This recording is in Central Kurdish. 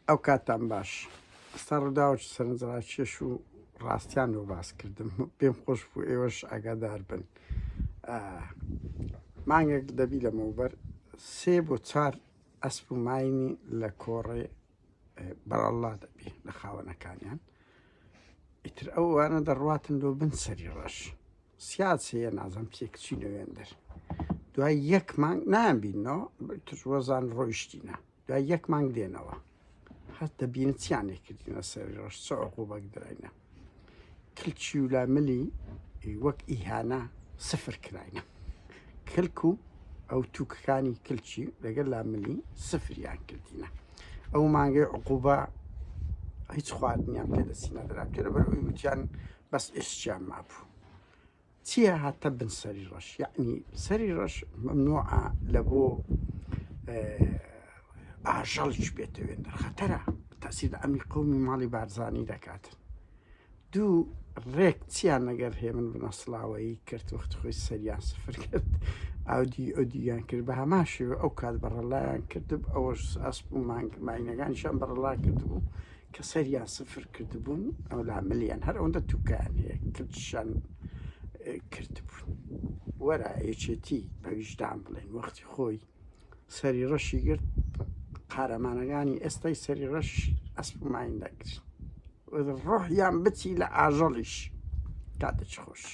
ئەو کاتان باش ئەستا ڕووداوە سەرنجڕاکێش و ڕاستیان و باس کردم پێم خۆش بوو ئێوەش ئاگادار بن. مانگێک دەبی لەمەوبەر 3 بۆ 4 ئەسپ و ماینی لە کۆڕێ بەرەڵا دەبی لە خاوەنەکانیان ئیتر ئەوانە دەڕواتن لۆ بن سەری ڕەش سیاسەیە نازم پێکچی نوێندەر دوای 1 مانگ نامبینەوە وەزان ڕۆیشتینە دوای 1 مانگ دێنەوە هەست دەبینە چیانێک کردینە سەری ڕەش چ عقوبەک دراینە کلچی و لاملی وەک ئیهانە سفر کراینە کلک و ئەو تووکەکانی کلچی لەگەر لاملی سفریان کردینە ئەو مانگەی عقوبە هیچ خواردنیان پێ دەستی نەدرا پێ لەبەر ئەوی وتیان بەس ئێشتیان مابوو چییە هاتە بن سەری ڕەش یعنی سەری ڕەش مەمنوعە لە بۆ ئاژەڵیش بێتەوێندەر خەتەرە تەسیر ئەمی قەومی ماڵی بارزانی دەکاتن دوو ڕێک چیان نەگەر هێمن بنە سڵاوایی کرد وەخت خۆی سەریان سفر کرد ئاودی ئۆدییان کرد بە هەماشەوە ئەو کات بەڕەڵایان کردب ئەوەش ئەسپ و ماینەکانیشان بەڕەڵا کردبوو کە سەریان سفر کردبوون ئەو لاملیان هەر ئەوەندە تووکیان هەیە کردشان کردبوون وەرە یەکێتی بە ویژدان بڵێن وەختی خۆی سەری ڕەشی گرت قارەمانەکانی ئێستای سەری ڕەش ئەسپ و ماین دەگرن ڕۆحیان بچی لە ئاژەڵیش کاتێک خۆش